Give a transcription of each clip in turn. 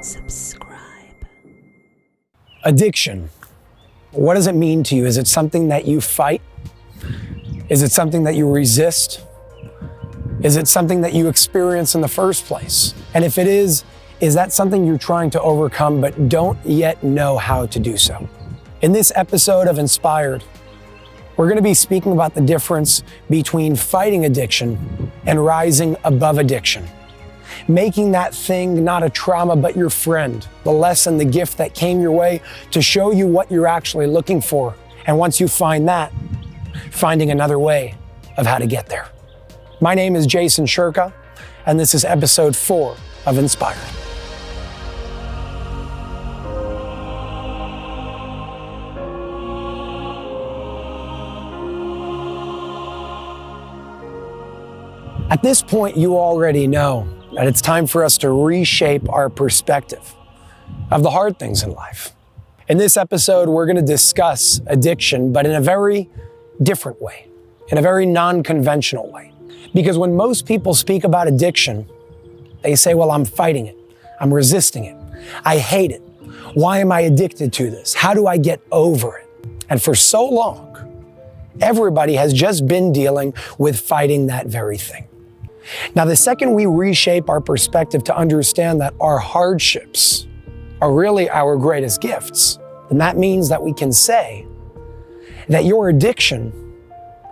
Subscribe. Addiction. What does it mean to you? Is it something that you fight? Is it something that you resist? Is it something that you experience in the first place? And if it is that something you're trying to overcome but don't yet know how to do so? In this episode of Inspired, we're going to be speaking about the difference between fighting addiction and rising above addiction. Making that thing not a trauma, but your friend, the lesson, the gift that came your way to show you what you're actually looking for. And once you find that, finding another way of how to get there. My name is Jason Shurka, and this is episode 4 of Inspired. At this point, you already know that it's time for us to reshape our perspective of the hard things in life. In this episode, we're going to discuss addiction, but in a very different way, in a very non-conventional way. Because when most people speak about addiction, they say, well, I'm fighting it. I'm resisting it. I hate it. Why am I addicted to this? How do I get over it? And for so long, everybody has just been dealing with fighting that very thing. Now, the second we reshape our perspective to understand that our hardships are really our greatest gifts, then that means that we can say that your addiction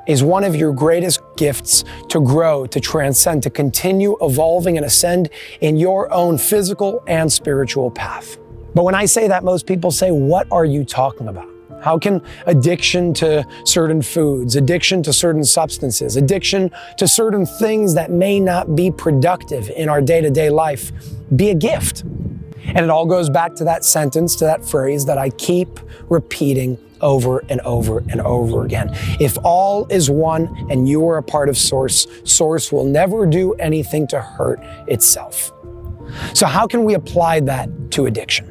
is one of your greatest gifts to grow, to transcend, to continue evolving and ascend in your own physical and spiritual path. But when I say that, most people say, what are you talking about? How can addiction to certain foods, addiction to certain substances, addiction to certain things that may not be productive in our day-to-day life be a gift? And it all goes back to that sentence, to that phrase that I keep repeating over and over and over again. If all is one and you are a part of Source, Source will never do anything to hurt itself. So how can we apply that to addiction?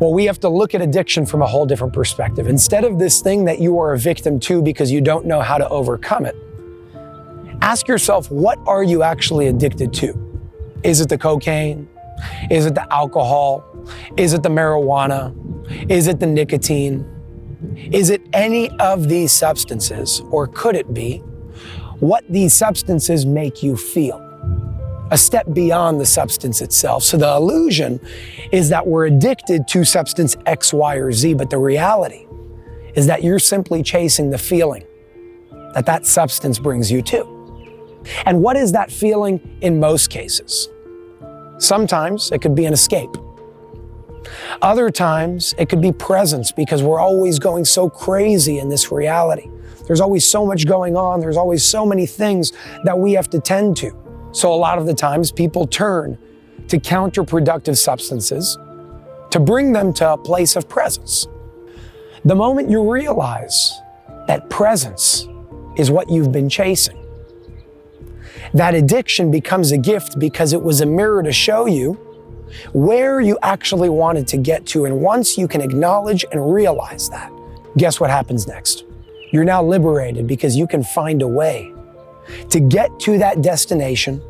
Well, we have to look at addiction from a whole different perspective. Instead of this thing that you are a victim to because you don't know how to overcome it, ask yourself, what are you actually addicted to? Is it the cocaine? Is it the alcohol? Is it the marijuana? Is it the nicotine? Is it any of these substances, or could it be what these substances make you feel? A step beyond the substance itself. So the illusion is that we're addicted to substance X, Y, or Z, but the reality is that you're simply chasing the feeling that that substance brings you to. And what is that feeling in most cases? Sometimes it could be an escape. Other times it could be presence, because we're always going so crazy in this reality. There's always so much going on. There's always so many things that we have to tend to. So a lot of the times people turn to counterproductive substances to bring them to a place of presence. The moment you realize that presence is what you've been chasing, that addiction becomes a gift because it was a mirror to show you where you actually wanted to get to. And once you can acknowledge and realize that, guess what happens next? You're now liberated because you can find a way to get to that destination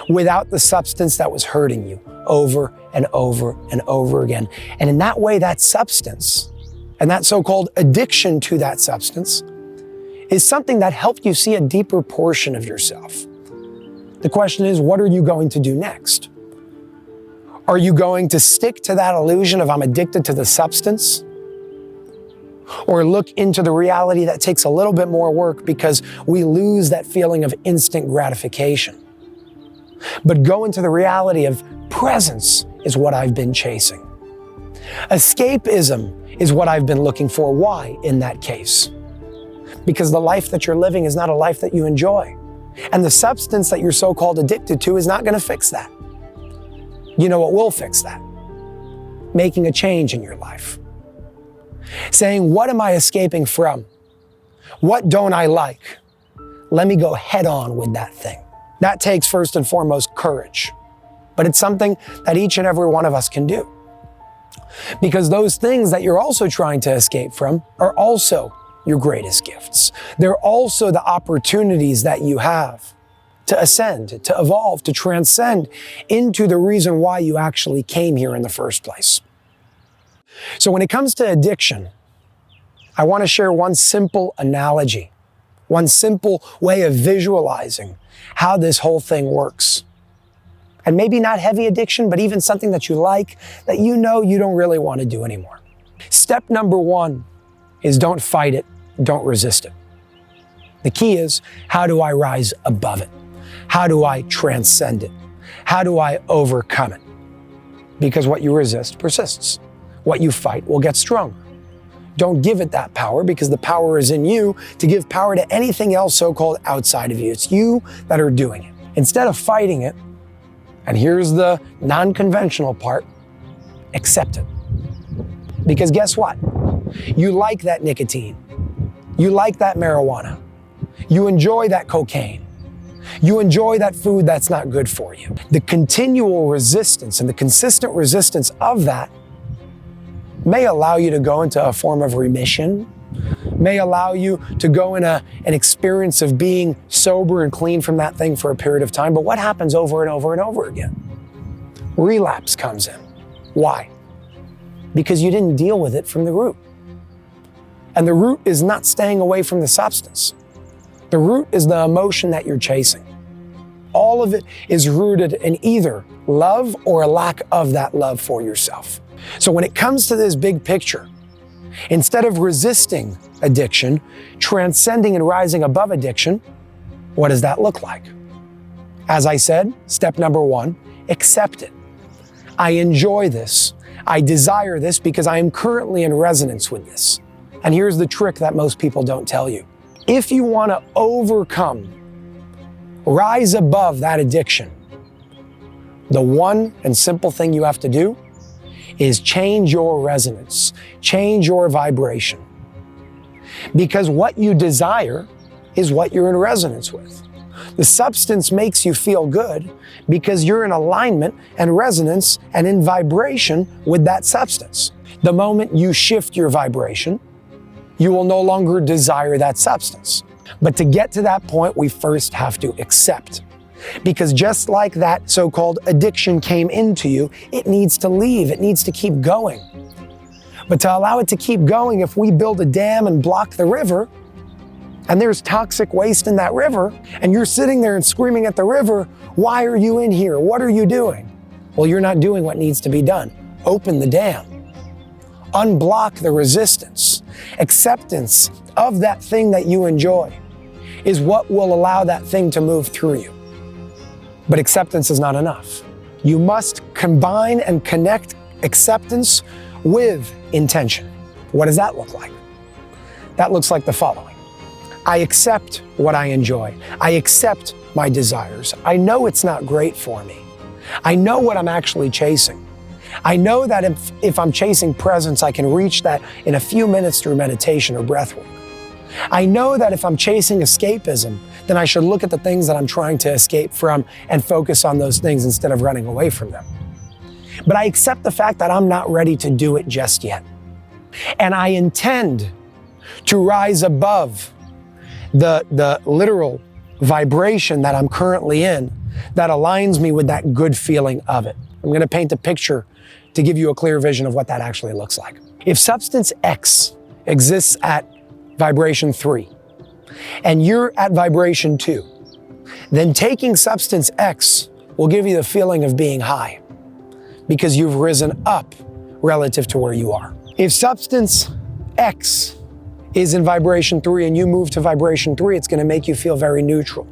without the substance that was hurting you over and over and over again. And in that way, that substance and that so-called addiction to that substance is something that helped you see a deeper portion of yourself. The question is, what are you going to do next? Are you going to stick to that illusion of I'm addicted to the substance? Or look into the reality that takes a little bit more work because we lose that feeling of instant gratification. But go into the reality of presence is what I've been chasing. Escapism is what I've been looking for. Why in that case? Because the life that you're living is not a life that you enjoy. And the substance that you're so-called addicted to is not going to fix that. You know what will fix that? Making a change in your life. Saying, what am I escaping from? What don't I like? Let me go head on with that thing. That takes first and foremost courage, but it's something that each and every one of us can do. Because those things that you're also trying to escape from are also your greatest gifts. They're also the opportunities that you have to ascend, to evolve, to transcend into the reason why you actually came here in the first place. So when it comes to addiction, I want to share one simple analogy, one simple way of visualizing how this whole thing works. And maybe not heavy addiction, but even something that you like, that you know you don't really want to do anymore. Step number one is don't fight it, don't resist it. The key is, how do I rise above it? How do I transcend it? How do I overcome it? Because what you resist persists. What you fight will get stronger. Don't give it that power, because the power is in you to give power to anything else so-called outside of you. It's you that are doing it. Instead of fighting it, and here's the non-conventional part, accept it. Because guess what? You like that nicotine. You like that marijuana. You enjoy that cocaine. You enjoy that food that's not good for you. The continual resistance and the consistent resistance of that may allow you to go into a form of remission, may allow you to go in an experience of being sober and clean from that thing for a period of time. But what happens over and over and over again? Relapse comes in. Why? Because you didn't deal with it from the root. And the root is not staying away from the substance. The root is the emotion that you're chasing. All of it is rooted in either love or a lack of that love for yourself. So when it comes to this big picture, instead of resisting addiction, transcending and rising above addiction, what does that look like? As I said, step number one, accept it. I enjoy this. I desire this because I am currently in resonance with this. And here's the trick that most people don't tell you. If you want to overcome, rise above that addiction, the one and simple thing you have to do is change your resonance, change your vibration. Because what you desire is what you're in resonance with. The substance makes you feel good because you're in alignment and resonance and in vibration with that substance. The moment you shift your vibration, you will no longer desire that substance. But to get to that point, we first have to accept. Because just like that so-called addiction came into you, it needs to leave, it needs to keep going. But to allow it to keep going, if we build a dam and block the river, and there's toxic waste in that river, and you're sitting there and screaming at the river, why are you in here? What are you doing? Well, you're not doing what needs to be done. Open the dam. Unblock the resistance. Acceptance of that thing that you enjoy is what will allow that thing to move through you. But acceptance is not enough. You must combine and connect acceptance with intention. What does that look like? That looks like the following. I accept what I enjoy. I accept my desires. I know it's not great for me. I know what I'm actually chasing. I know that if I'm chasing presence, I can reach that in a few minutes through meditation or breath work. I know that if I'm chasing escapism, then I should look at the things that I'm trying to escape from and focus on those things instead of running away from them. But I accept the fact that I'm not ready to do it just yet. And I intend to rise above the literal vibration that I'm currently in that aligns me with that good feeling of it. I'm going to paint a picture to give you a clear vision of what that actually looks like. If substance X exists at vibration 3, and you're at vibration 2, then taking substance X will give you the feeling of being high because you've risen up relative to where you are. If substance X is in vibration 3 and you move to vibration 3, it's going to make you feel very neutral.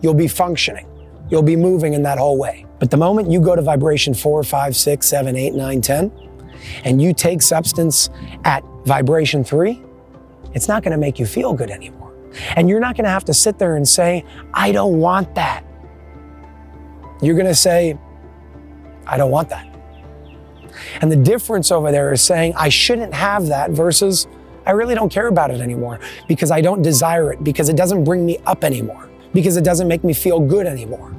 You'll be functioning. You'll be moving in that whole way. But the moment you go to vibration 4, 5, 6, 7, 8, 9, 10, and you take substance at vibration 3, it's not going to make you feel good anymore. And you're not going to have to sit there and say, I don't want that. You're going to say, I don't want that. And the difference over there is saying, I shouldn't have that versus, I really don't care about it anymore because I don't desire it, because it doesn't bring me up anymore, because it doesn't make me feel good anymore,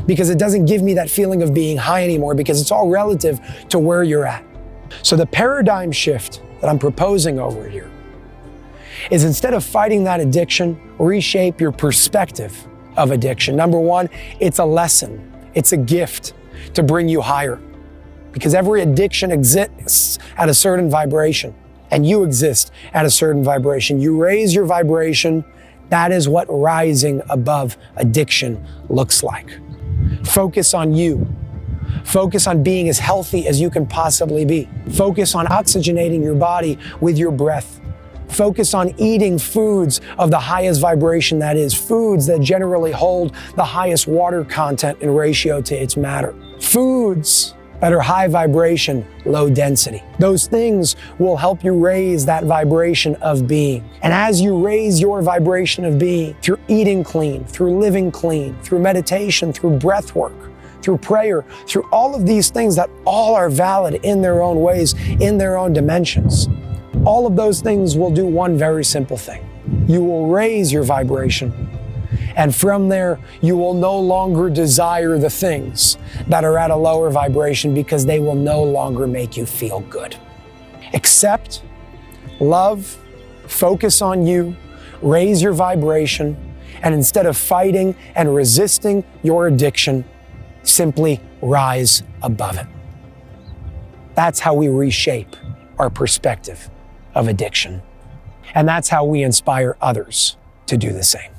because it doesn't give me that feeling of being high anymore, because it's all relative to where you're at. So the paradigm shift that I'm proposing over here is, instead of fighting that addiction, reshape your perspective of addiction. Number one, it's a lesson. It's a gift to bring you higher, because every addiction exists at a certain vibration, and you exist at a certain vibration. You raise your vibration. That is what rising above addiction looks like. Focus on you. Focus on being as healthy as you can possibly be. Focus on oxygenating your body with your breath. Focus on eating foods of the highest vibration, that is, foods that generally hold the highest water content in ratio to its matter. Foods that are high vibration, low density. Those things will help you raise that vibration of being. And as you raise your vibration of being through eating clean, through living clean, through meditation, through breath work, through prayer, through all of these things that all are valid in their own ways, in their own dimensions, all of those things will do one very simple thing. You will raise your vibration. And from there, you will no longer desire the things that are at a lower vibration, because they will no longer make you feel good. Accept, love, focus on you, raise your vibration, and instead of fighting and resisting your addiction, simply rise above it. That's how we reshape our perspective of addiction. And that's how we inspire others to do the same.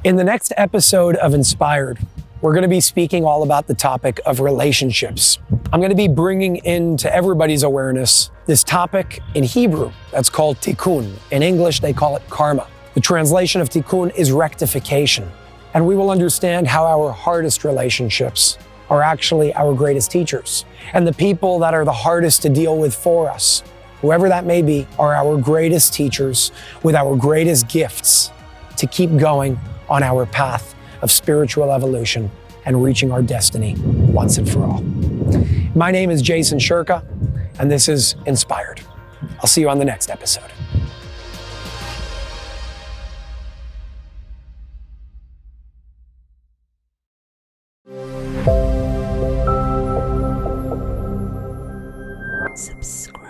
In the next episode of Inspired, we're going to be speaking all about the topic of relationships. I'm going to be bringing into everybody's awareness this topic in Hebrew that's called tikkun. In English, they call it karma. The translation of tikkun is rectification. And we will understand how our hardest relationships are actually our greatest teachers. And the people that are the hardest to deal with for us, whoever that may be, are our greatest teachers with our greatest gifts to keep going on our path of spiritual evolution and reaching our destiny once and for all. My name is Jason Shurka, and this is Inspired. I'll see you on the next episode. Subscribe.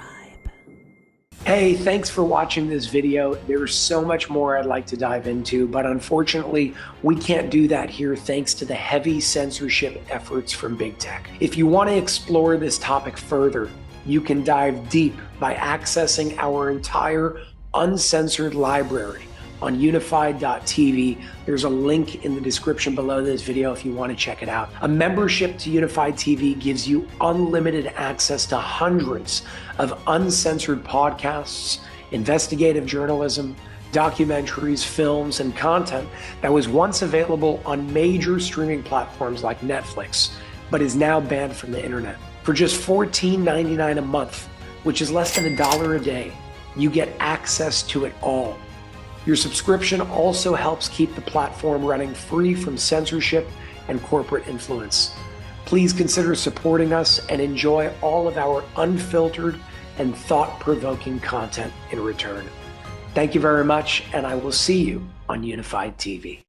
Hey, thanks for watching this video. There's so much more I'd like to dive into, but unfortunately, we can't do that here thanks to the heavy censorship efforts from big tech. If you want to explore this topic further, you can dive deep by accessing our entire uncensored library on Unifyd TV. There's a link in the description below this video if you want to check it out. A membership to Unifyd TV gives you unlimited access to hundreds of uncensored podcasts, investigative journalism, documentaries, films, and content that was once available on major streaming platforms like Netflix, but is now banned from the internet. For just $14.99 a month, which is less than $1 a day, you get access to it all. Your subscription also helps keep the platform running free from censorship and corporate influence. Please consider supporting us and enjoy all of our unfiltered and thought-provoking content in return. Thank you very much, and I will see you on Unifyd TV.